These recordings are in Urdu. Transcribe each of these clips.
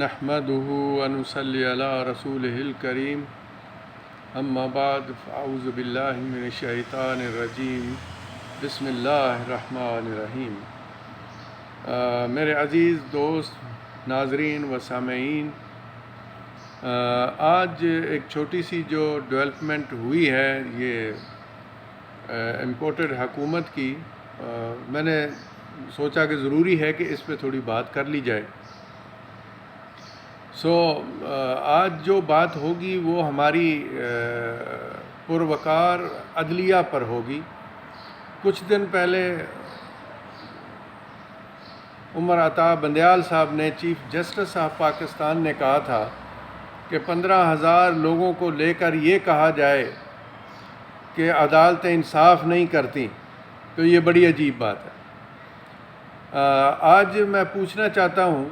نحمده ونصلي على رسوله الكريم اما بعد فاعوذ باللہ من الشیطان الرجیم بسم اللہ الرحمن الرحیم۔ میرے عزیز دوست، ناظرین و سامعین، آج ایک چھوٹی سی جو ڈیولپمنٹ ہوئی ہے یہ امپورٹڈ حکومت کی، میں نے سوچا کہ ضروری ہے کہ اس پہ تھوڑی بات کر لی جائے۔ آج جو بات ہوگی وہ ہماری پروقار عدلیہ پر ہوگی۔ کچھ دن پہلے عمر عطا بندیال صاحب نے، چیف جسٹس آف پاکستان نے کہا تھا کہ 15,000 لوگوں کو لے کر یہ کہا جائے کہ عدالتیں انصاف نہیں کرتی، تو یہ بڑی عجیب بات ہے۔ آج میں پوچھنا چاہتا ہوں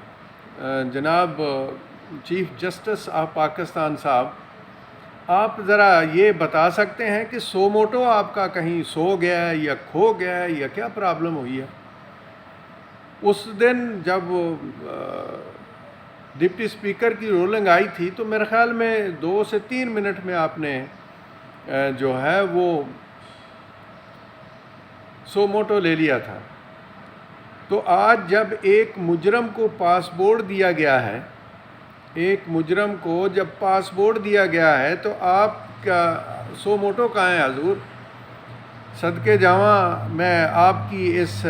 جناب چیف جسٹس آف پاکستان صاحب، آپ ذرا یہ بتا سکتے ہیں کہ سو موٹو آپ کا کہیں سو گیا ہے یا کھو گیا ہے یا کیا پرابلم ہوئی ہے؟ اس دن جب ڈپٹی اسپیکر کی رولنگ آئی تھی تو میرے خیال میں 2 سے 3 منٹ میں آپ نے جو ہے وہ سو موٹو لے لیا تھا۔ تو آج جب ایک مجرم کو پاسپورٹ دیا گیا ہے، ایک مجرم کو جب پاسپورٹ دیا گیا ہے تو آپ کا سو موٹو کہاں ہے حضور؟ صدقے جاواں میں آپ کی اس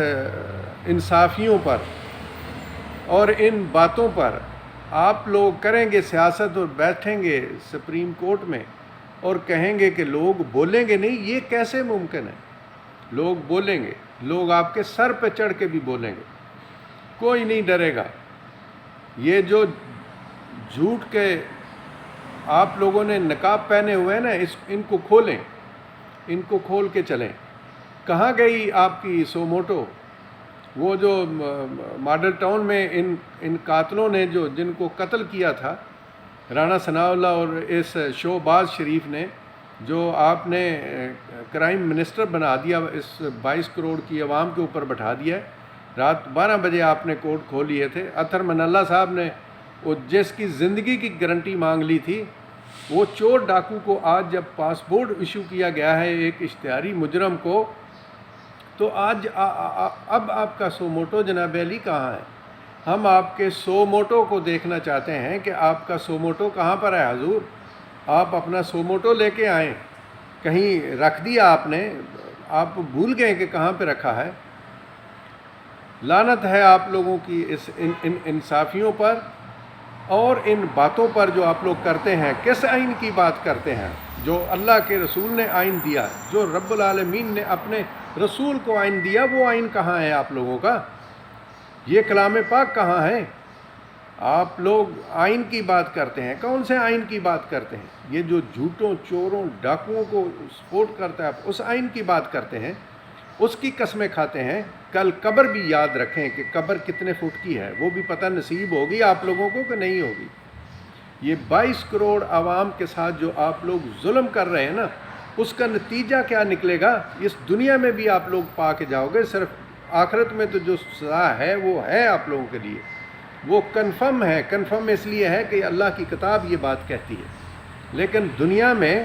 انصافیوں پر اور ان باتوں پر آپ لوگ کریں گے سیاست اور بیٹھیں گے سپریم کورٹ میں اور کہیں گے کہ لوگ بولیں گے نہیں، یہ کیسے ممکن ہے؟ لوگ بولیں گے، لوگ آپ کے سر پہ چڑھ کے بھی بولیں گے، کوئی نہیں ڈرے گا۔ یہ جو جھوٹ کے آپ لوگوں نے نقاب پہنے ہوئے ہیں نا، ان کو کھولیں، ان کو کھول کے چلیں۔ کہاں گئی آپ کی سو موٹو؟ وہ جو ماڈل ٹاؤن میں ان قاتلوں نے جن کو قتل کیا تھا، رانا ثناء اللہ اور اس شہباز شریف نے، جو آپ نے کرائم منسٹر بنا دیا، اس 22 کروڑ کی عوام کے اوپر بٹھا دیا ہے۔ رات 12 بجے آپ نے کورٹ کھول لیے تھے۔ اطہر من اللہ صاحب نے وہ جس کی زندگی کی گارنٹی مانگ لی تھی، وہ چور ڈاکو کو آج جب پاسپورٹ ایشو کیا گیا ہے ایک اشتہاری مجرم کو، تو آج اب آپ کا سو موٹو جناب علی کہاں ہے؟ ہم آپ کے سو موٹو کو دیکھنا چاہتے ہیں کہ آپ کا سو موٹو کہاں پر ہے حضور؟ آپ اپنا سو موٹو لے کے آئیں۔ کہیں رکھ دیا آپ نے، آپ بھول گئے کہ کہاں پہ رکھا ہے؟ لعنت ہے آپ لوگوں کی اس ان انصافیوں پر اور ان باتوں پر جو آپ لوگ کرتے ہیں۔ کس آئین کی بات کرتے ہیں؟ جو اللہ کے رسول نے آئین دیا، جو رب العالمین نے اپنے رسول کو آئین دیا، وہ آئین کہاں ہے آپ لوگوں کا؟ یہ کلام پاک کہاں ہے؟ آپ لوگ آئین کی بات کرتے ہیں، کون سے آئین کی بات کرتے ہیں؟ یہ جو جھوٹوں، چوروں، ڈاکوؤں کو سپورٹ کرتا ہے، اس آئین کی بات کرتے ہیں، اس کی قسمیں کھاتے ہیں۔ کل قبر بھی یاد رکھیں کہ قبر کتنے فٹ کی ہے، وہ بھی پتہ نصیب ہوگی آپ لوگوں کو کہ نہیں ہوگی۔ یہ 22 کروڑ عوام کے ساتھ جو آپ لوگ ظلم کر رہے ہیں نا، اس کا نتیجہ کیا نکلے گا؟ اس دنیا میں بھی آپ لوگ پا کے جاؤ گے، صرف آخرت میں تو جو سزا ہے وہ ہے آپ لوگوں کے لیے، وہ کنفرم ہے۔ کنفرم اس لیے ہے کہ اللہ کی کتاب یہ بات کہتی ہے، لیکن دنیا میں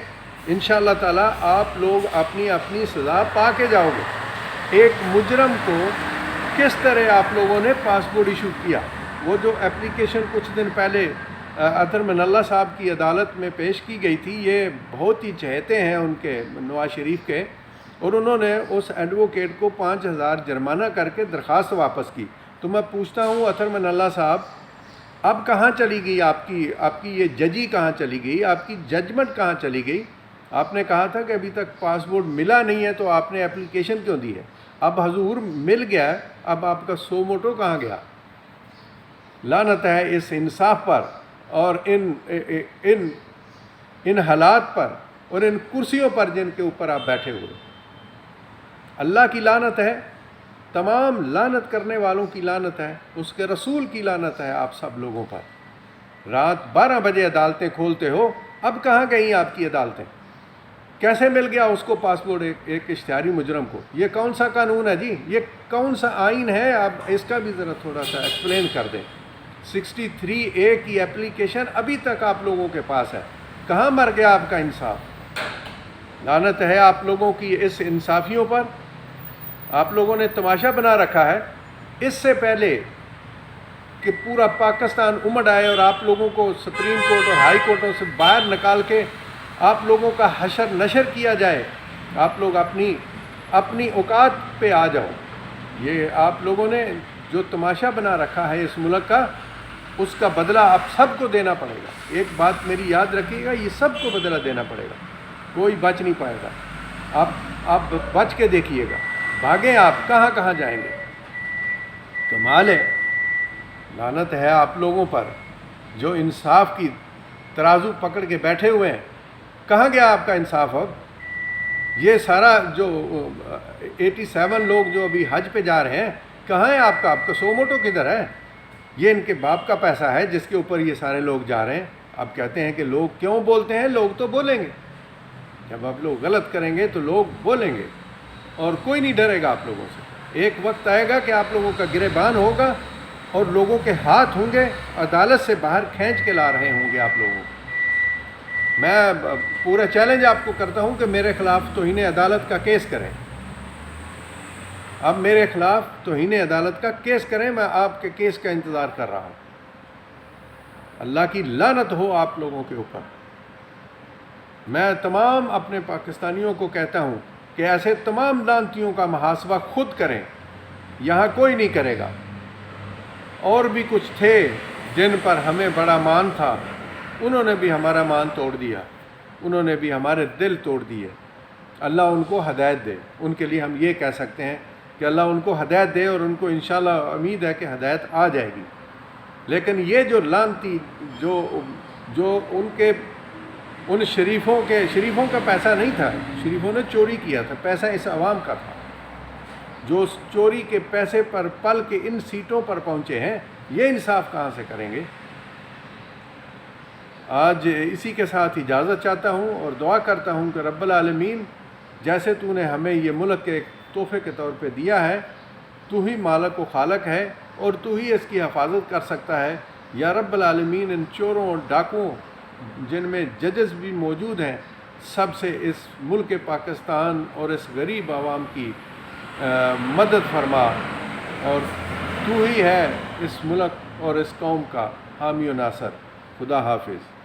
انشاءاللہ تعالیٰ آپ لوگ اپنی اپنی سزا پا کے جاؤ گے۔ ایک مجرم کو کس طرح آپ لوگوں نے پاسپورٹ ایشو کیا؟ وہ جو اپلیکیشن کچھ دن پہلے اطہر من اللہ صاحب کی عدالت میں پیش کی گئی تھی، یہ بہت ہی چہتے ہیں ان کے نواز شریف کے، اور انہوں نے اس ایڈوکیٹ کو 5,000 جرمانہ کر کے درخواست واپس کی۔ تو میں پوچھتا ہوں اطہر من اللہ صاحب، اب کہاں چلی گئی آپ کی یہ ججی کہاں چلی گئی؟ آپ کی ججمنٹ کہاں چلی گئی؟ آپ نے کہا تھا کہ ابھی تک پاسپورٹ ملا نہیں ہے تو آپ نے اپلیکیشن کیوں دی ہے؟ اب حضور مل گیا، اب آپ کا سو موٹو کہاں گیا؟ لعنت ہے اس انصاف پر اور ان حالات پر اور ان کرسیوں پر جن کے اوپر آپ بیٹھے ہوئے۔ اللہ کی لعنت ہے، تمام لعنت کرنے والوں کی لعنت ہے، اس کے رسول کی لعنت ہے آپ سب لوگوں پر۔ رات 12 بجے عدالتیں کھولتے ہو، اب کہاں گئیں آپ کی عدالتیں؟ کیسے مل گیا اس کو پاسپورٹ ایک اشتہاری مجرم کو؟ یہ کون سا قانون ہے جی؟ یہ کون سا آئین ہے؟ آپ اس کا بھی ذرا تھوڑا سا ایکسپلین کر دیں۔ 63A کی اپلیکیشن ابھی تک آپ لوگوں کے پاس ہے. کہاں مر گیا آپ کا انصاف؟ لعنت ہے آپ لوگوں کی اس انصافیوں پر. آپ لوگوں نے تماشا بنا رکھا ہے. اس سے پہلے کہ پورا پاکستان امڑ آئے اور آپ لوگوں کو سپریم کورٹ اور ہائی کورٹوں سے باہر نکال کے آپ لوگوں کا حشر نشر کیا جائے، آپ لوگ اپنی اوقات پہ آ جاؤ. یہ آپ لوگوں نے جو تماشا بنا رکھا ہے اس ملک کا، اس کا بدلہ آپ سب کو دینا پڑے گا. ایک بات میری یاد رکھیے گا، یہ سب کو بدلہ دینا پڑے گا، کوئی بچ نہیں پائے گا. آپ بچ کے دیکھیے گا، بھاگیں آپ کہاں کہاں جائیں گے. کمال ہے. لعنت ہے آپ لوگوں پر جو انصاف کی ترازو پکڑ کے بیٹھے ہوئے ہیں. کہاں گیا آپ کا انصاف اب؟ یہ سارا جو 87 لوگ جو ابھی حج پہ جا رہے ہیں، کہاں ہے آپ کا سوموٹو کدھر ہے؟ یہ ان کے باپ کا پیسہ ہے جس کے اوپر یہ سارے لوگ جا رہے ہیں. آپ کہتے ہیں کہ لوگ کیوں بولتے ہیں؟ لوگ تو بولیں گے. جب آپ لوگ غلط کریں گے تو لوگ بولیں گے، اور کوئی نہیں ڈرے گا آپ لوگوں سے. ایک وقت آئے گا کہ آپ لوگوں کا گریبان ہوگا اور لوگوں کے ہاتھ ہوں گے، عدالت سے باہر کھینچ کے لا رہے ہوں گے آپ لوگوں کو. میں پورا چیلنج آپ کو کرتا ہوں کہ میرے خلاف توہین عدالت کا کیس کریں. اب میرے خلاف توہین عدالت کا کیس کریں. میں آپ کے کیس کا انتظار کر رہا ہوں. اللہ کی لعنت ہو آپ لوگوں کے اوپر. میں تمام اپنے پاکستانیوں کو کہتا ہوں کہ ایسے تمام لعنتیوں کا محاسبہ خود کریں. یہاں کوئی نہیں کرے گا. اور بھی کچھ تھے جن پر ہمیں بڑا مان تھا، انہوں نے بھی ہمارا مان توڑ دیا، انہوں نے بھی ہمارے دل توڑ دیے. اللہ ان کو ہدایت دے. ان کے لیے ہم یہ کہہ سکتے ہیں کہ اللہ ان کو ہدایت دے، اور ان کو انشاءاللہ امید ہے کہ ہدایت آ جائے گی. لیکن یہ جو لعنتی جو ان شریفوں کا پیسہ نہیں تھا، شریفوں نے چوری کیا تھا، پیسہ اس عوام کا تھا، جو اس چوری کے پیسے پر پل کے ان سیٹوں پر پہنچے ہیں، یہ انصاف کہاں سے کریں گے؟ آج اسی کے ساتھ اجازت چاہتا ہوں اور دعا کرتا ہوں کہ رب العالمین، جیسے تو نے ہمیں یہ ملک کے ایک تحفے کے طور پہ دیا ہے، تو ہی مالک و خالق ہے اور تو ہی اس کی حفاظت کر سکتا ہے. یا رب العالمین، ان چوروں اور ڈاکوں جن میں ججز بھی موجود ہیں، سب سے اس ملک پاکستان اور اس غریب عوام کی مدد فرما، اور تو ہی ہے اس ملک اور اس قوم کا حامی و ناصر. خدا حافظ.